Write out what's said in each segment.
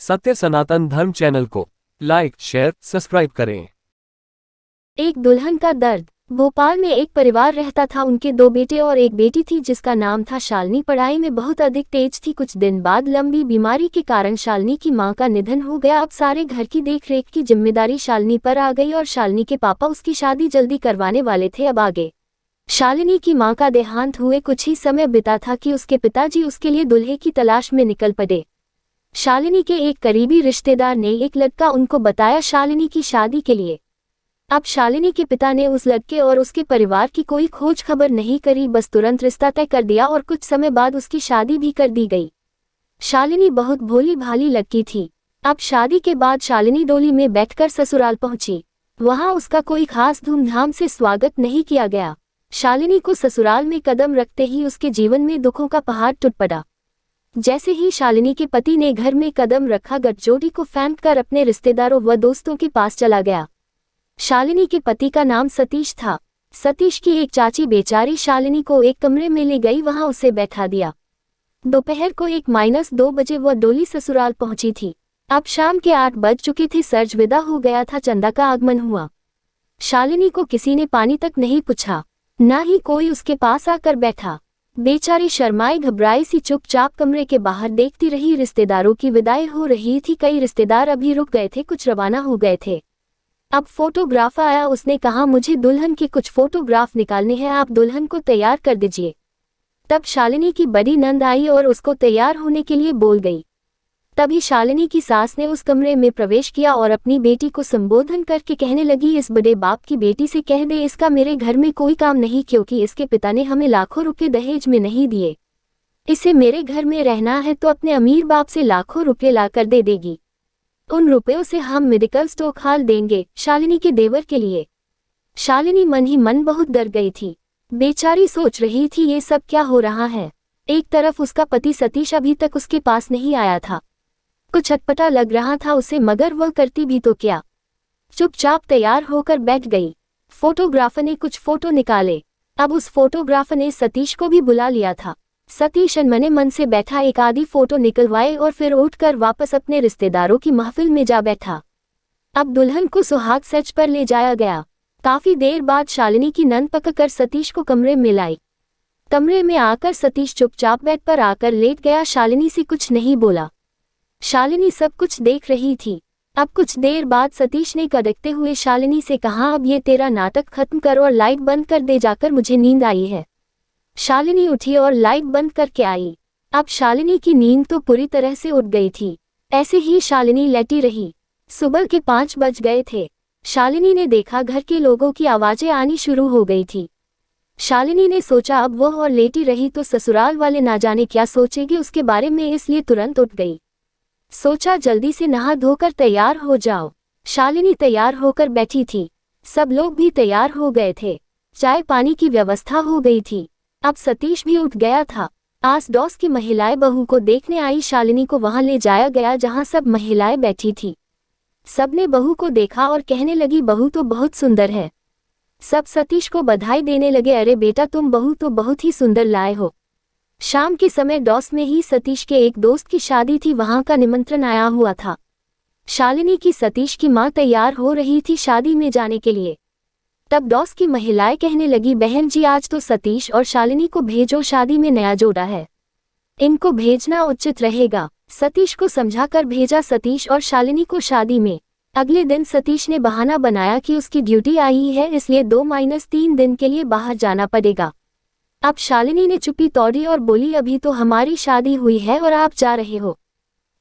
सत्य सनातन धर्म चैनल को लाइक, शेयर, सब्सक्राइब करें। एक दुल्हन का दर्द। भोपाल में एक परिवार रहता था। उनके 2 बेटे और एक बेटी थी जिसका नाम था शालिनी। पढ़ाई में बहुत अधिक तेज थी। कुछ दिन बाद लंबी बीमारी के कारण शालिनी की मां का निधन हो गया। अब सारे घर की देखरेख की जिम्मेदारी शालिनी पर आ गई और शालिनी के पापा उसकी शादी जल्दी करवाने वाले थे। अब आगे शालिनी की मां का देहांत हुए कुछ ही समय बिता था कि उसके पिताजी उसके लिए दूल्हे की तलाश में निकल पड़े। शालिनी के एक करीबी रिश्तेदार ने एक लड़का उनको बताया शालिनी की शादी के लिए। अब शालिनी के पिता ने उस लड़के और उसके परिवार की कोई खोज खबर नहीं करी, बस तुरंत रिश्ता तय कर दिया और कुछ समय बाद उसकी शादी भी कर दी गई। शालिनी बहुत भोली भाली लड़की थी। अब शादी के बाद शालिनी डोली में बैठकर ससुराल पहुंची। वहां उसका कोई खास धूमधाम से स्वागत नहीं किया गया। शालिनी को ससुराल में कदम रखते ही उसके जीवन में दुखों का पहाड़ टूट पड़ा। जैसे ही शालिनी के पति ने घर में कदम रखा, गठजोड़ी को फेंक कर अपने रिश्तेदारों व दोस्तों के पास चला गया। शालिनी के पति का नाम सतीश था। सतीश की एक चाची बेचारी शालिनी को एक कमरे में ले गई, वहां उसे बैठा दिया। दोपहर को 1-2 बजे वह डोली ससुराल पहुंची थी। अब शाम के 8 बज चुके थे। सर्ज विदा हो गया था। चंदा का आगमन हुआ। शालिनी को किसी ने पानी तक नहीं पूछा, ना ही कोई उसके पास आकर बैठा। बेचारी शर्माई घबराई सी चुपचाप कमरे के बाहर देखती रही। रिश्तेदारों की विदाई हो रही थी। कई रिश्तेदार अभी रुक गए थे, कुछ रवाना हो गए थे। अब फोटोग्राफर आया। उसने कहा, मुझे दुल्हन के कुछ फोटोग्राफ निकालने हैं, आप दुल्हन को तैयार कर दीजिए। तब शालिनी की बड़ी नंद आई और उसको तैयार होने के लिए बोल गई। तभी शालिनी की सास ने उस कमरे में प्रवेश किया और अपनी बेटी को संबोधन करके कहने लगी, इस बड़े बाप की बेटी से कह दे इसका मेरे घर में कोई काम नहीं, क्योंकि इसके पिता ने हमें लाखों रुपए दहेज में नहीं दिए। इसे मेरे घर में रहना है तो अपने अमीर बाप से लाखों रुपए लाकर दे देगी। उन रुपयों से हम मेडिकल स्टोर खोल देंगे शालिनी के देवर के लिए। शालिनी मन ही मन बहुत डर गई थी। बेचारी सोच रही थी ये सब क्या हो रहा है। एक तरफ उसका पति सतीश अभी तक उसके पास नहीं आया था। कुछ अटपटा लग रहा था उसे, मगर वह करती भी तो क्या। चुपचाप तैयार होकर बैठ गई। फोटोग्राफर ने कुछ फोटो निकाले। अब उस फोटोग्राफर ने सतीश को भी बुला लिया था। सतीश अनमने मन से बैठा, एक आधी फोटो निकलवाए और फिर उठकर वापस अपने रिश्तेदारों की महफिल में जा बैठा। अब दुल्हन को सुहाग सच पर ले जाया गया। काफी देर बाद शालिनी की नंद पकड़कर सतीश को कमरे में लाई। कमरे में आकर सतीश चुपचाप बेड पर आकर लेट गया। शालिनी से कुछ नहीं बोला। शालिनी सब कुछ देख रही थी। अब कुछ देर बाद सतीश ने कड़कते हुए शालिनी से कहा, अब ये तेरा नाटक खत्म कर और लाइट बंद कर दे, जाकर मुझे नींद आई है। शालिनी उठी और लाइट बंद करके आई। अब शालिनी की नींद तो पूरी तरह से उड़ गई थी। ऐसे ही शालिनी लेटी रही। सुबह के 5 बज गए थे। शालिनी ने देखा घर के लोगों की आवाजें आनी शुरू हो गई थी। शालिनी ने सोचा अब वह और लेटी रही तो ससुराल वाले ना जाने क्या सोचेंगे उसके बारे में, इसलिए तुरंत उठ गई। सोचा जल्दी से नहा धोकर तैयार हो जाओ। शालिनी तैयार होकर बैठी थी। सब लोग भी तैयार हो गए थे। चाय पानी की व्यवस्था हो गई थी। अब सतीश भी उठ गया था। आस पड़ोस की महिलाएं बहू को देखने आई। शालिनी को वहां ले जाया गया जहां सब महिलाएं बैठी थी। सबने बहू को देखा और कहने लगी, बहू तो बहुत सुंदर है। सब सतीश को बधाई देने लगे, अरे बेटा तुम बहू तो बहुत ही सुंदर लाए हो। शाम के समय डॉस में ही सतीश के एक दोस्त की शादी थी, वहां का निमंत्रण आया हुआ था। शालिनी की सतीश की मां तैयार हो रही थी शादी में जाने के लिए। तब डॉस की महिलाएं कहने लगी, बहन जी आज तो सतीश और शालिनी को भेजो, शादी में नया जोड़ा है, इनको भेजना उचित रहेगा। सतीश को समझाकर भेजा सतीश और शालिनी को शादी में। अगले दिन सतीश ने बहाना बनाया कि उसकी ड्यूटी आई है, इसलिए 2-3 दिन के लिए बाहर जाना पड़ेगा। अब शालिनी ने चुप्पी तोड़ी और बोली, अभी तो हमारी शादी हुई है और आप जा रहे हो,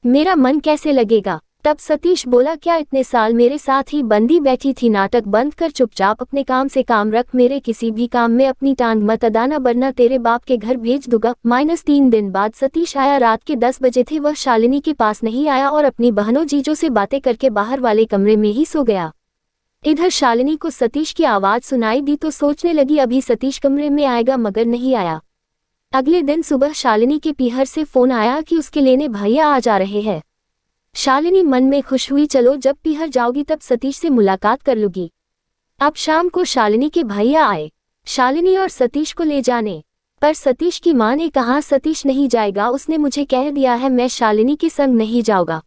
मेरा मन कैसे लगेगा। तब सतीश बोला, क्या इतने साल मेरे साथ ही बंदी बैठी थी, नाटक बंद कर चुपचाप अपने काम से काम रख, मेरे किसी भी काम में अपनी टांग मत अडाना वरना तेरे बाप के घर भेज दूंगा। -3 दिन बाद सतीश आया। रात के 10 बजे थे। वह शालिनी के पास नहीं आया और अपनी बहनों जीजों से बातें करके बाहर वाले कमरे में ही सो गया। इधर शालिनी को सतीश की आवाज सुनाई दी तो सोचने लगी अभी सतीश कमरे में आएगा, मगर नहीं आया। अगले दिन सुबह शालिनी के पीहर से फोन आया कि उसके लेने भैया आ जा रहे हैं। शालिनी मन में खुश हुई, चलो जब पीहर जाओगी तब सतीश से मुलाकात कर लूंगी। अब शाम को शालिनी के भैया आए शालिनी और सतीश को ले जाने, पर सतीश की मां ने कहा सतीश नहीं जाएगा, उसने मुझे कह दिया है मैं शालिनी के संग नहीं जाऊंगा।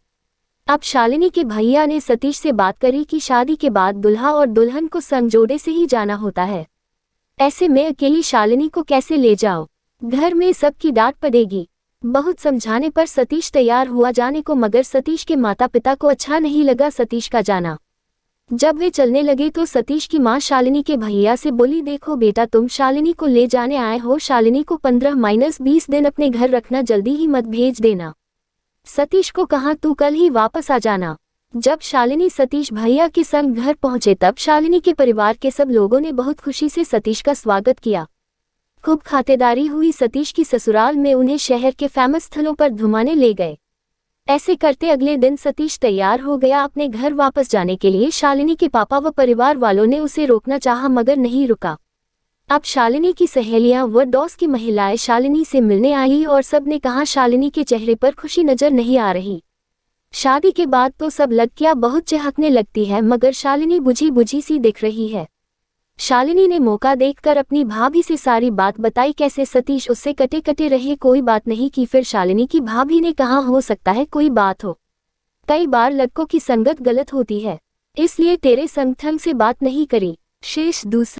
अब शालिनी के भैया ने सतीश से बात करी कि शादी के बाद दुल्हा और दुल्हन को संग जोड़े से ही जाना होता है। ऐसे में अकेली शालिनी को कैसे ले जाओ, घर में सबकी डांट पड़ेगी। बहुत समझाने पर सतीश तैयार हुआ जाने को, मगर सतीश के माता पिता को अच्छा नहीं लगा सतीश का जाना। जब वे चलने लगे तो सतीश की मां शालिनी के भैया से बोली, देखो बेटा, तुम शालिनी को ले जाने आए हो, शालिनी को 15-20 दिन अपने घर रखना, जल्दी ही मत भेज देना। सतीश को कहा, तू कल ही वापस आ जाना। जब शालिनी सतीश भैया के संग घर पहुंचे तब शालिनी के परिवार के सब लोगों ने बहुत खुशी से सतीश का स्वागत किया। खूब खातिरदारी हुई। सतीश की ससुराल में उन्हें शहर के फेमस स्थलों पर घुमाने ले गए। ऐसे करते अगले दिन सतीश तैयार हो गया अपने घर वापस जाने के लिए। शालिनी के पापा व परिवार वालों ने उसे रोकना चाहा मगर नहीं रुका। अब शालिनी की सहेलियां व दोस्त की महिलाएं शालिनी से मिलने आई और सब ने कहा शालिनी के चेहरे पर खुशी नजर नहीं आ रही। शादी के बाद तो सब लड़कियां बहुत चहकने लगती है, मगर शालिनी बुझी बुझी सी दिख रही है। शालिनी ने मौका देखकर अपनी भाभी से सारी बात बताई, कैसे सतीश उससे कटे कटे रहे, कोई बात नहीं की। फिर शालिनी की भाभी ने कहा, हो सकता है कोई बात हो, कई बार लड़कों की संगत गलत होती है, इसलिए तेरे संग से बात नहीं करी। शेष दूसरा।